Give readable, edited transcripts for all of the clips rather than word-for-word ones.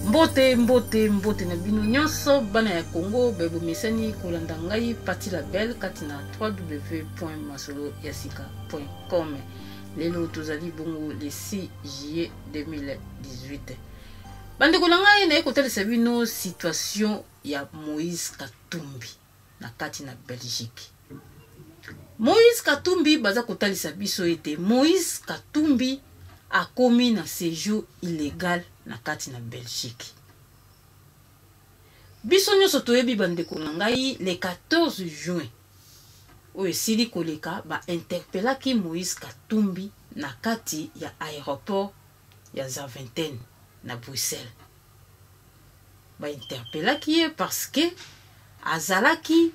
Mbote na bino nyonso bana ya Congo bebo mesani kolanda ngai Pati la Belle katina www.masoloyasika.com. Lelo tozali bongo le 6 juillet 2018. Bande kolanga na ekotelesa bino situation ya Moïse Katumbi na katina Belgique. Moïse Katumbi baza kotalisa biso ete Moïse Katumbi a commis na séjour illégal na kati na Belgique. Biso nyonso toyebi bandeko na ngai le 14 juin oyo esili koleka ba interpellaki Moïse Katumbi na kati ya aéroport ya Zaventem na Bruxelles. Ba interpellaki ye parce que azalaki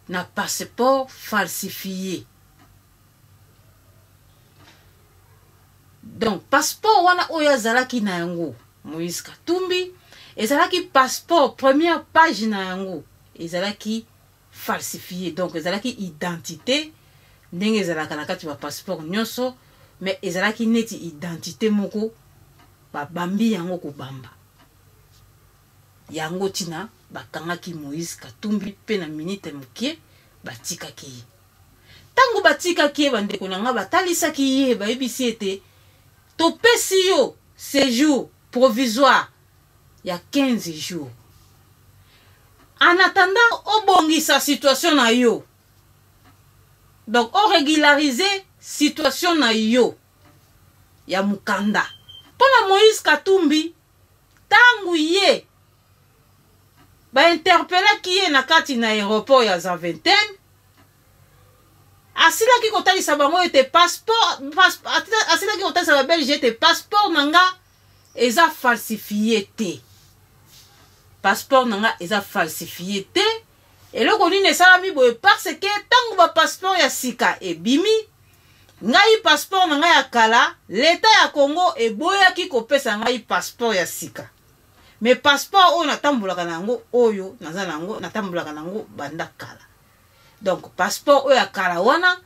na passeport falsifié. Donc passeport wana oyo azalaki na yango Moïse Katumbi ezalaki passeport première page na yango ezalaki falsifié. Donc ezalaki identité ndenge ezalaka na kati ba passeport nyonso, mais ezalaki neti identité moko ba bambi yango ko bamba. Yango tina bakangaki Moïse Katumbi pe na minute mokie batikaki ye. Tango batikaki ye bandeko na nga batalisaki ye bayebisi ete topesi yo séjour provisoire ya 15 jours. En attendant obongisa situation na yo. Donc on régulariser situation na yo ya mukanda. Pona Moïse Katumbi tangu ye ba interpellaki ye na kati na aéroport ya Zaventem. Asila ki kotalisa bango ete passeport asila ki kotalisa ba Belge ete passeport nanga eza falsifié te. Passeport nanga eza falsifié te. Eloko nini esalami boye parce que tango ba passeport ya sika ebimi ngai passeport nanga ya kala l'état ya Congo eboyaki kopesa ngai passeport ya sika. Mais passeport oyo natambulaka nango oyo naza nango natambulaka nango banda kala. Donc passeport oyo akala wana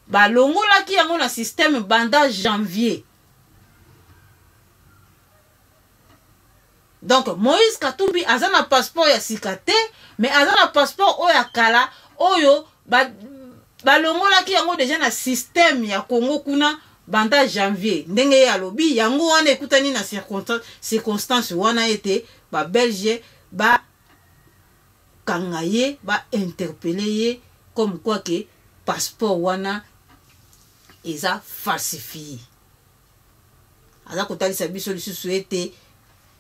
balongolaki yango na système banda janvier. Donc Moïse Katumbi aza na passeport ya sikate, mais aza na passeport oyo akala oyo balongolaki yango déjà na système ya Congo kuna banda janvier. Ndenge ya lobi yango wana ekutani na circonstance wana ete ba Belge ba kangaye ba interpeller comme quoi que passeport wana eza falsifié. Aza kotalisa biso lisusu ete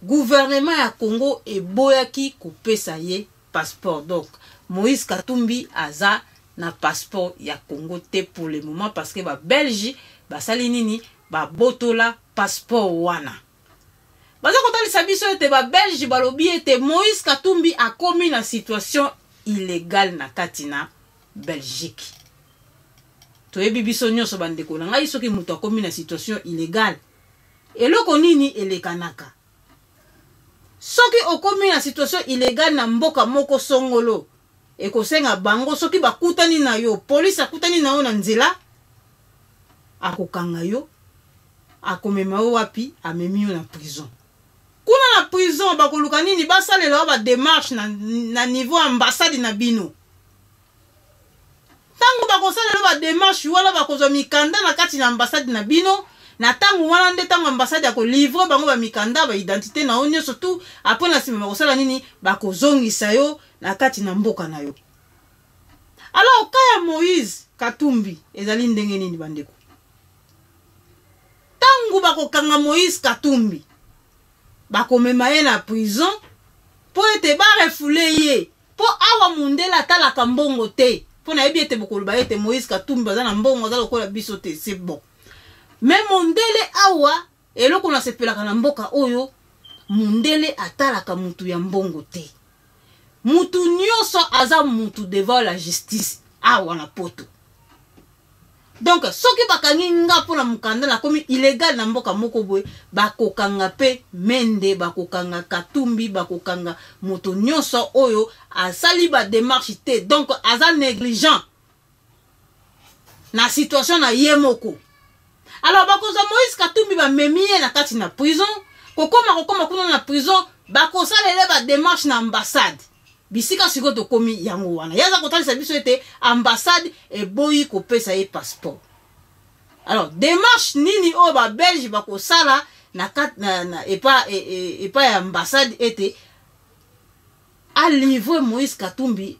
gouvernement ya Congo eboyaki kopesa ye passeport. Donc Moïse Katumbi aza na passeport ya Congo te pour le moment parce que ba Belge basali nini ba botola passeport wana. Baza kotalisa biso ete ba Belge balobi ete Moïse Katumbi a commis na situation illégale na katina Belgique. Toyebi biso nyonso bandeko na ngai soki mutu akomi na situation illégale eloko nini elekanaka. Soki okomi na situation illégale na mboka moko songolo ekosenga bango soki bakutani na yo police akutani na yo na nzela akokanga yo akomema yo wapi amemi yo na prison. Kuna na prison bakoluka nini basalela ba démarche na niveau ambassade na bino. Tango bakosalela ba démarche wala bakozwa mikanda na kati na ambassade na bino na tango wana nde tango ambassade ya ko livre bango ba mikanda ba identité na onyo surtout après na sima bakosala nini bakozongisa yo na kati na mboka na yo. Alors kaya Moïse Katumbi ezali ndenge nini bandeko? Tango bakokanga Moïse Katumbi bakomema ye na prison po ete ba refoule ye po awa mundela talaka mbongo te. Po na yebi ete bokoloba ete Moïse Katumbi baza na mbongo za lokola biso te, c'est bon. Mais mundele awa eloko na sepelaka na mboka oyo mundele atalaka mutu ya mbongo te. Mutu nyonso aza mutu devant la justice awa na poto. Donc soki bakangi nga pona mukanda na komi illégal na mboka moko boye bakokanga pe Mende, bakokanga Katumbi, bakokanga mutu nyonso oyo asali ba démarche te. Donc aza négligent na situation na yemoko. Alors bakoza Moïse Katumbi ba memiye na kati na prison kokoma kuna na prison bakosalele ba démarche na ambassade bisika siko to komi yango wana yaza kotalisa biso ete ambassade eboyi kopesa ye passeport. Alors démarche nini o ba belge bakosala na epa ya ambassade ete a livrer Moïse Katumbi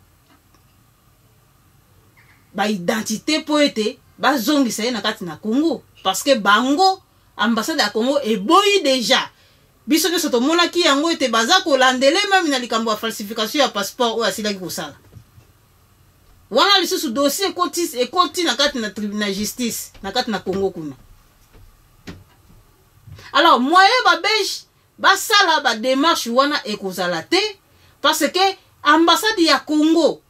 ba identité po ete ba zongisa ye na kati na Congo parce que bango ambassade ya Congo eboyi déjà biso nyonso tomonaki yango ete baza kolandele même na likambo ya falsification ya passeport oyo asilaki kosala wana lisusu dossier ekoti na kati na tribunal justice na kati na Congo kuna. Alors moyen ba belge basala ba démarche wana ekozala te parce que ambassade ya Congo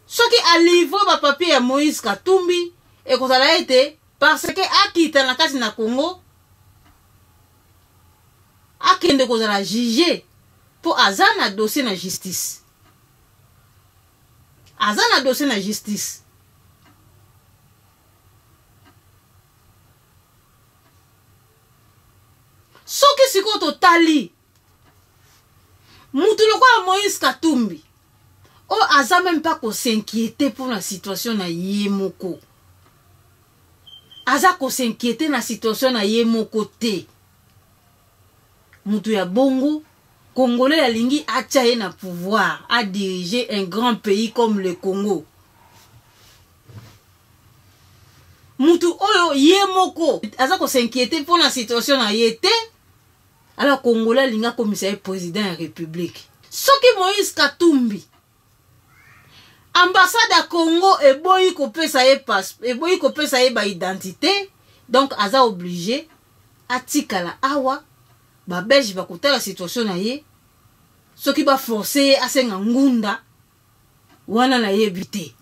soki a livre ba papier ya Moïse Katumbi ekozala ete parce que akita na kati na Congo akende kozala juge po aza na dossier na justice. Aza na dossier na justice. Soki siko totali mutu lokola Moïse Katumbi o aza même pas ko s'inquiéter pour la situation na ye moko. Aza ko s'inquiéter na situation na ye moko te. Mutu ya bongo Congolais alingi atia ye na pouvoir à diriger un grand pays comme le Congo. Mutu oyo ye moko aza ko s'inquiéter pour la situation na ye te. Alors Congolais alinga commissaire président de la République. Soki Moïse Katumbi ambassade à Congo eboyi kopesa ye eboyi kopesa ye ba identité, donc aza obligé atikala awa ba belge ba kotala situation na ye soki ba forcer asenga ngunda wana na ye bité.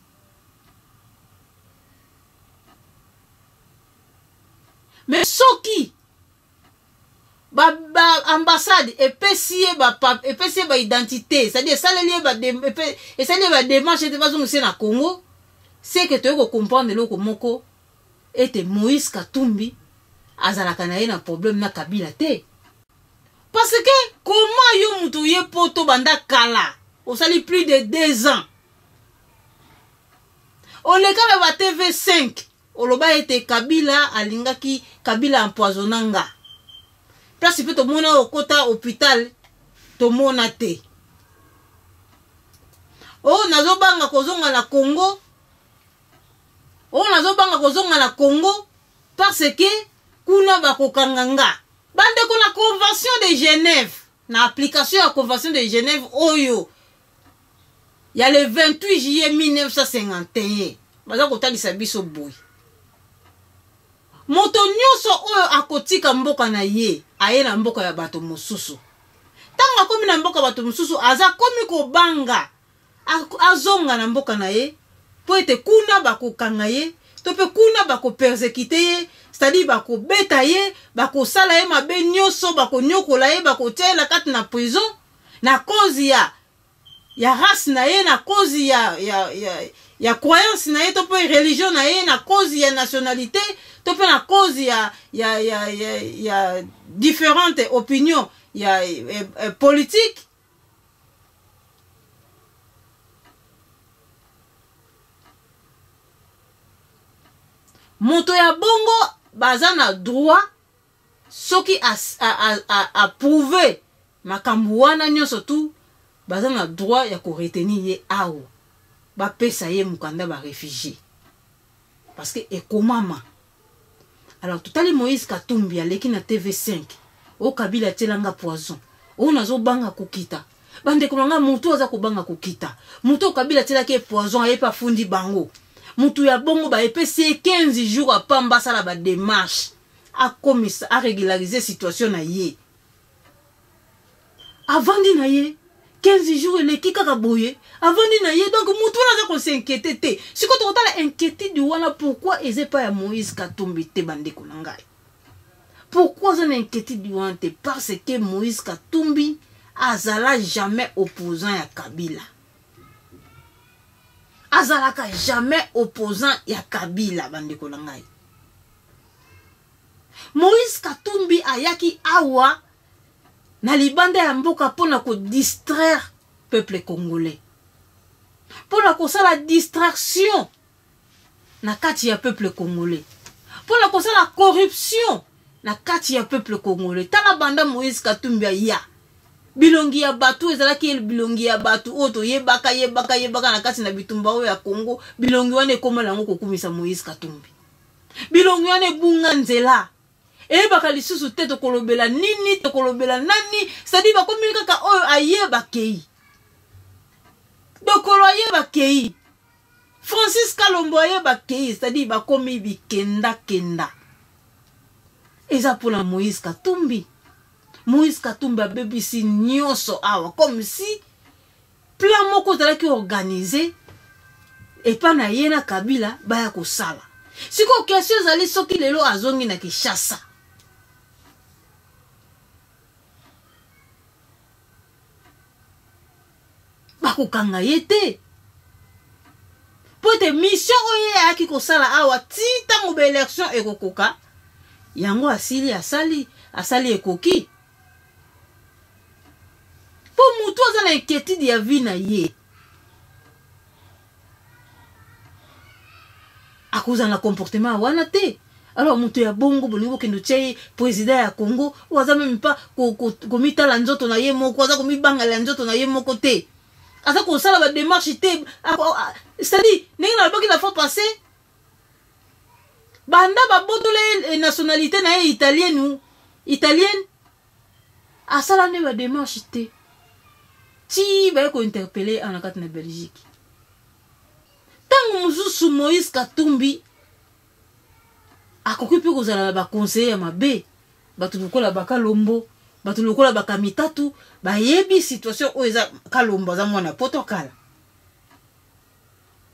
Mais soki ba ambassade epesi ba identité, c'est-à-dire ça les ba démarche de façon c'est na Congo, c'est que tu veux comprendre le moko était Moïse Katumbi azalaka na ye na problème na Kabila te. Parce que comment yo mutu ye poto banda kala au sali plus de 2 ans on le kala ba TV5 oloba ete Kabila alingaki Kabila empoisonnanga place peut to mona au kota hôpital to mona te oh nazo banga kozonga na Congo parce que kuna bakokanganga bande ko na convention de Genève na application à convention de Genève oyo il y a le 28 juillet 1951 baza kotalisa biso boy moto nyonso oyo akotika mboka na ye aye na mboka ya bato mosusu tanga komi na mboka bato mosusu aza komi kobanga azonga na mboka na ye po ete kuna bakokanga ye to pe kuna bakopersekite ye, c'est-à-dire bakobeta ye, bakosala ye mabe nyonso, bakonyokola ye, bakotia la kati na prison na cause ya race na ye, na cause ya croyance na ye, to pe religion na ye, na cause ya nationalité, to pe na cause ya différentes opinions politiques. Moto ya bongo baza na droit soki a prouver makambo wana nyonso tu baza na droit ya ko retenir ye awo ba pesa ye mukanda ba réfugié parce que ekomama. Alors totali Moïse Katumbi aleki na TV5 o Kabila telanga poison o nazo banga kokita bande kolanga mutu aza ko banga kokita mutu Kabila telaki poison ayepa fundi bango. Mutu ya bongo ba epesi 15 jours à pamba sala ba démarche a commis à régulariser situation na ye. Avant di na ye 15 jours le kika boye avant di na ye donc mutu na za s'inquiéter te. Si ko to tala inquiétude wana pourquoi eze pas ya Moïse Katumbi te bande ko ngai. Pourquoi ça inquiétude wana te parce que Moïse Katumbi azala jamais opposant ya Kabila. Azalaka jamais opposant ya Kabila bandeko na ngai. Moïse Katumbi ayaki awa na libanda ya mboka pona ko distraire peuple congolais, pona ko sala distraction na kati ya peuple congolais, pona ko sala corruption na kati ya peuple congolais. Tala banda Moïse Katumbi ya bilongi ya batu ezalaki bilongi ya batu oto yebaka na kati na bitumba oyo ya Congo, bilongi wane koma lango kokumisa Moïse Katumbi, bilongi wane bunga nzela ebaka lisusu te tokolobela nini tokolobela nani, c'est-à-dire bakomi kaka oyo ayeba kei dokolo ayeba kei Francis Kalombo ayeba kei, c'est-à-dire bakomi bikenda kenda eza pona Moïse Katumbi. Moïse Katumbi abebisi nyonso awa comme si plan moko ezalaki organisé epa na ye na Kabila baya kosala. Siko question ezali soki lelo azongi na Kinshasa, bakokanga ye te po ete mission oyo ayaki kosala awa ti ntango ba élection ekokoka yango asali ekoki. Po mutu aza na inquiétude ya vie na ye akoza na comportement wana te. Alors mutu ya bongo bolingo kendo tshei président ya Congo waza même pas komitala nzoto na ye moko, aza komibangala nzoto na ye moko te, aza kosala ba démarche te. C'est-à-dire ndenge na loboki la fois passé banda babotole nationalité na ye italienne asala ne ba démarche te ti ba ko interpeller en akati na Belgique. Tango mususu Moïse Katumbi akoki pe kozala ba conseiller ya mabe, batu lokola bakalombo, batu lokola bakamitatu bayebi situation oyo eza Kalombo aza mwana poto kala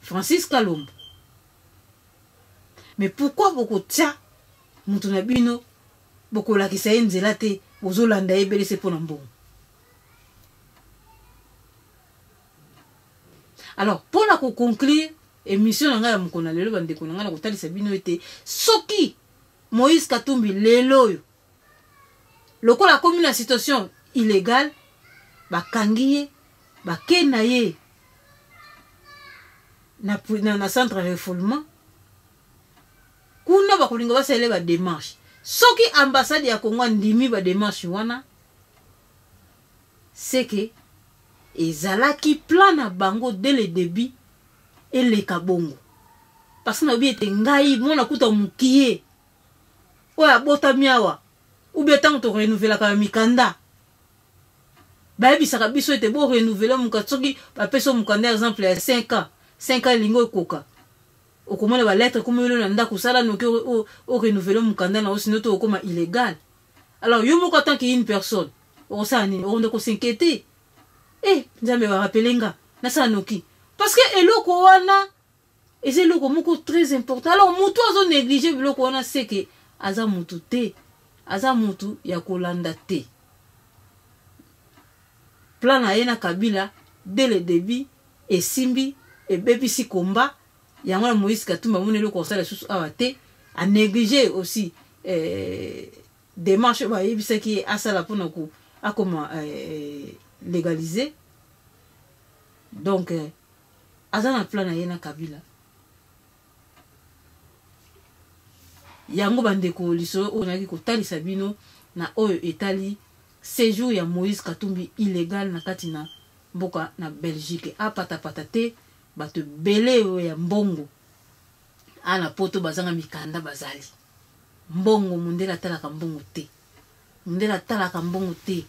Francis Kalombo. Mais pourquoi boko tia mutu na bino boko lakisa ye nzela te bozolanda ebele se pona mbongo? Alors pour la conclure émission nga ya mukona lelo bandeko nga na kotalisa bino ete soki Moïse Katumbi lelo yo lokola komi na situation illégale bakangi ye bakena ye na centre de refoulement kuna bakolinga basele ba démarche. Soki ambassade ya Congo ndimi ba démarche wana c'est que ezalaki plan na bango dès le début et le kabongo parce que na bi ete ngai mona kuta mukiye oya bota miawa ou bien tant to renouveler ka mikanda ba bisaka biso ete bo renouveler mukatsoki ba peso mukanda exemple ya 5 ans lingo ekoka okomona ba lettre comme yo na ndako sala no o renouveler mukanda na osino to okoma illégal. Alors yo moko tant qu'une personne o sa ni on ko s'inquiéter nzambe va rappeler nga na sa noki parce que eloko wana eze eloko moko très important. Alors mutu azo négliger biloko wana c'est que aza mutu te, aza mutu ya kolanda te plan na ye na Kabila dès le début et simbi et bebisi komba yango na Moïse Katumbi mona eloko sala susu awate a négliger aussi démarche ba yebisaki asala pona ko akoma légalisé. Donc azana plan na ye na Kabila yango bandeko liso onaki kotalisa bino na oyo etali séjour ya Moïse Katumbi illégal na kati na mboka na Belgique apata te bato belé oyo ya mbongo ana poto bazanga mikanda bazali mbongo mundela talaka mbongo te, mundela talaka mbongo te,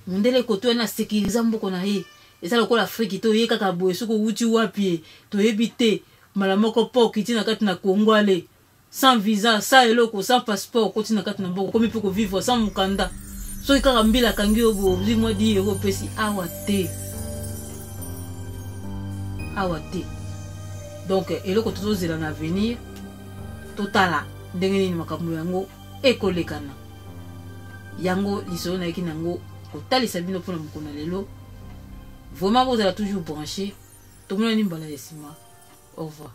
mundele koto na sécuriser mboko na ye eza lokola Afrique to ye kaka boye soko wuti wapi to yebite mala moko po kiti na kati na Congo ale sans visa sans eloko sans passeport koti na kati na mboko komi poko vivre sans mukanda so kaka mbila kangi obo zi mwa di euro pesi awate donc eloko tozozela na avenir totala ndenge nini makambo yango ekolekana yango lisolo na yeki nango kotalisa bino pona mokona lelo. Vraiment vous allez toujours branché. Tout le monde est au revoir.